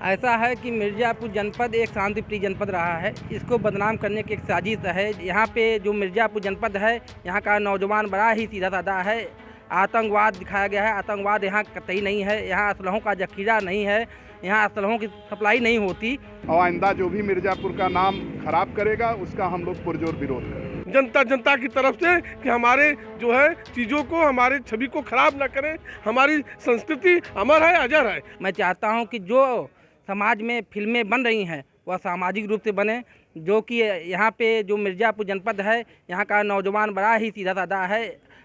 ऐसा है कि मिर्ज़ापुर जनपद एक शांति प्रिय जनपद रहा है। इसको बदनाम करने की एक साजिश है। यहाँ पे जो मिर्ज़ापुर जनपद है, यहाँ का नौजवान बड़ा ही सीधा-साधा है। आतंकवाद दिखाया गया है। आतंकवाद यहाँ कतई नहीं है। यहाँ असलहों का ज़ख़ीरा नहीं है। यहाँ असलहों की सप्लाई नहीं होती। और आइंदा जो भी मिर्ज़ापुर का नाम खराब करेगा, उसका हम लोग पुरजोर विरोध करेंगे। जनता की तरफ से कि हमारे जो है चीज़ों को, हमारे छवि को खराब न करें। हमारी संस्कृति अमर है, अजर है। मैं चाहता हूँ कि जो समाज में फिल्में बन रही हैं वह सामाजिक रूप से बने। जो कि यहाँ पे जो मिर्ज़ापुर जनपद है, यहाँ का नौजवान बड़ा ही सीधा-साधा है।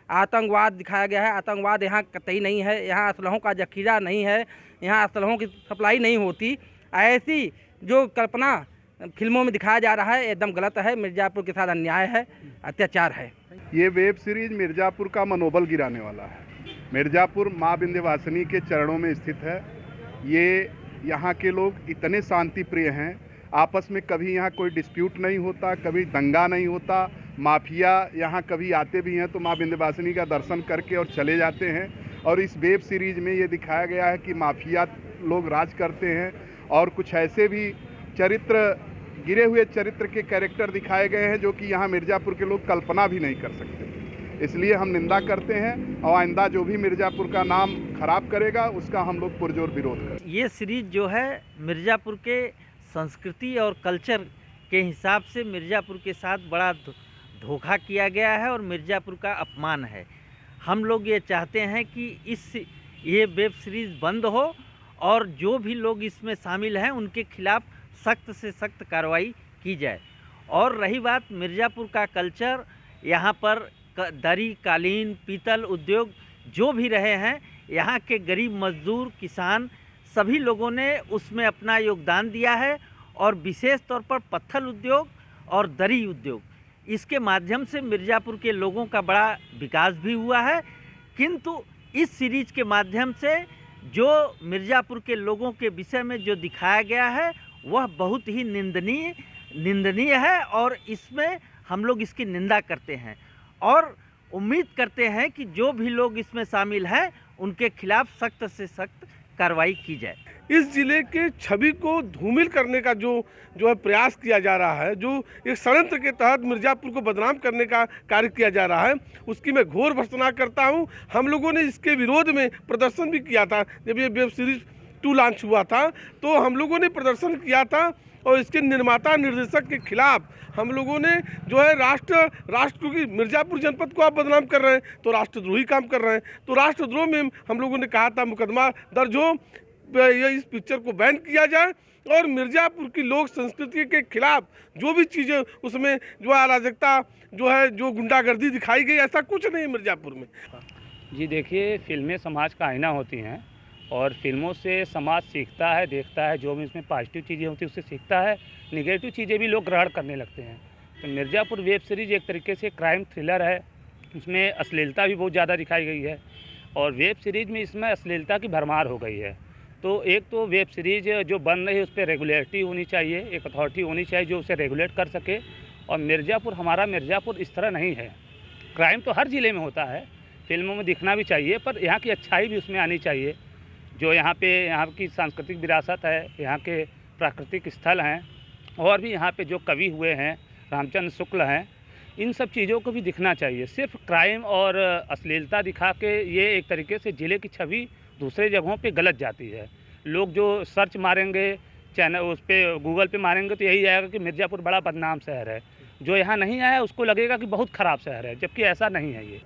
आतंकवाद दिखाया गया है। आतंकवाद यहाँ कतई नहीं है। यहाँ असलहों का ज़ख़ीरा नहीं है। यहाँ असलहों की सप्लाई नहीं होती। ऐसी जो कल्पना फिल्मों में दिखाया जा रहा है एकदम गलत है। मिर्ज़ापुर के साथ अन्याय है, अत्याचार है। ये वेब सीरीज मिर्ज़ापुर का मनोबल गिराने वाला है। मिर्ज़ापुर माँ विंध्यवासिनी के चरणों में स्थित है। ये यहाँ के लोग इतने शांति प्रिय हैं, आपस में कभी यहाँ कोई डिस्प्यूट नहीं होता, कभी दंगा नहीं होता। माफिया यहाँ कभी आते भी हैं तो माँ विंध्यवासिनी का दर्शन करके और चले जाते हैं। और इस वेब सीरीज में ये दिखाया गया है कि माफिया लोग राज करते हैं और कुछ ऐसे भी गिरे हुए चरित्र के कैरेक्टर दिखाए गए हैं जो कि यहाँ मिर्ज़ापुर के लोग कल्पना भी नहीं कर सकते। इसलिए हम निंदा करते हैं और आइंदा जो भी मिर्ज़ापुर का नाम खराब करेगा, उसका हम लोग पुरजोर विरोध करेंगे। ये सीरीज जो है मिर्ज़ापुर के संस्कृति और कल्चर के हिसाब से मिर्ज़ापुर के साथ बड़ा धोखा किया गया है और मिर्ज़ापुर का अपमान है। हम लोग ये चाहते हैं कि ये वेब सीरीज़ बंद हो और जो भी लोग इसमें शामिल हैं उनके खिलाफ़ सख्त से सख्त कार्रवाई की जाए। और रही बात मिर्ज़ापुर का कल्चर, यहाँ पर दरी, कालीन, पीतल उद्योग जो भी रहे हैं, यहाँ के गरीब मजदूर, किसान सभी लोगों ने उसमें अपना योगदान दिया है। और विशेष तौर पर पत्थर उद्योग और दरी उद्योग, इसके माध्यम से मिर्ज़ापुर के लोगों का बड़ा विकास भी हुआ है। किंतु इस सीरीज के माध्यम से जो मिर्ज़ापुर के लोगों के विषय में जो दिखाया गया है वह बहुत ही निंदनीय है और इसमें हम लोग इसकी निंदा करते हैं और उम्मीद करते हैं कि जो भी लोग इसमें शामिल हैं उनके खिलाफ सख्त से सख्त कार्रवाई की जाए। इस जिले के छवि को धूमिल करने का जो है प्रयास किया जा रहा है, जो एक षड्यंत्र के तहत मिर्ज़ापुर को बदनाम करने का कार्य किया जा रहा है, उसकी मैं घोर भर्त्सना करता हूं। हम लोगों ने इसके विरोध में प्रदर्शन भी किया था। जब ये वेब सीरीज 2 लॉन्च हुआ था तो हम लोगों ने प्रदर्शन किया था और इसके निर्माता निर्देशक के खिलाफ हम लोगों ने जो है राष्ट्र क्योंकि मिर्ज़ापुर जनपद को आप बदनाम कर रहे हैं तो राष्ट्रद्रोही काम कर रहे हैं, तो राष्ट्रद्रोह में हम लोगों ने कहा था मुकदमा दर्ज हो, ये इस पिक्चर को बैन किया जाए और मिर्ज़ापुर की लोक संस्कृति के खिलाफ जो भी चीज़ें उसमें जो अराजकता जो है, जो गुंडागर्दी दिखाई गई, ऐसा कुछ नहीं मिर्ज़ापुर में। जी देखिए, फिल्में समाज का आईना होती हैं और फिल्मों से समाज सीखता है, देखता है। जो भी इसमें पॉजिटिव चीज़ें होती हैं उससे सीखता है, निगेटिव चीज़ें भी लोग ग्रहण करने लगते हैं। तो मिर्ज़ापुर वेब सीरीज़ एक तरीके से क्राइम थ्रिलर है। इसमें अश्लीलता भी बहुत ज़्यादा दिखाई गई है और वेब सीरीज़ में इसमें अश्लीलता की भरमार हो गई है। तो एक तो वेब सीरीज़ जो बन रही है उस पर रेगुलेटरी होनी चाहिए, एक अथॉरिटी होनी चाहिए जो उसे रेगुलेट कर सके। और हमारा मिर्ज़ापुर इस तरह नहीं है। क्राइम तो हर ज़िले में होता है, फिल्मों में दिखना भी चाहिए, पर यहाँ की अच्छाई भी उसमें आनी चाहिए। जो यहाँ की सांस्कृतिक विरासत है, यहाँ के प्राकृतिक स्थल हैं और भी यहाँ पे जो कवि हुए हैं, रामचंद्र शुक्ल हैं, इन सब चीज़ों को भी दिखना चाहिए। सिर्फ क्राइम और अश्लीलता दिखा के ये एक तरीके से ज़िले की छवि दूसरे जगहों पे गलत जाती है। लोग जो सर्च मारेंगे चैनल उस पर गूगल पे मारेंगे तो यही आएगा कि मिर्ज़ापुर बड़ा बदनाम शहर है। जो यहाँ नहीं आया उसको लगेगा कि बहुत ख़राब शहर है, जबकि ऐसा नहीं है। ये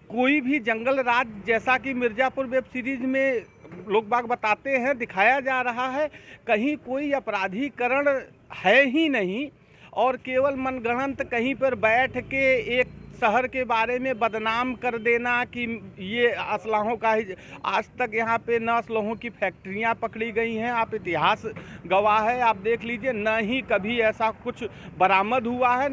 कोई भी जंगल राज जैसा कि मिर्ज़ापुर वेब सीरीज में लोग बाग बताते हैं, दिखाया जा रहा है, कहीं कोई अपराधीकरण है ही नहीं और केवल मनगढ़ंत कहीं पर बैठ के एक शहर के बारे में बदनाम कर देना कि ये असलहों का ही। आज तक यहाँ पे न असलहों की फैक्ट्रियाँ पकड़ी गई हैं, आप इतिहास गवाह है, आप देख लीजिए, न ही कभी ऐसा कुछ बरामद हुआ है।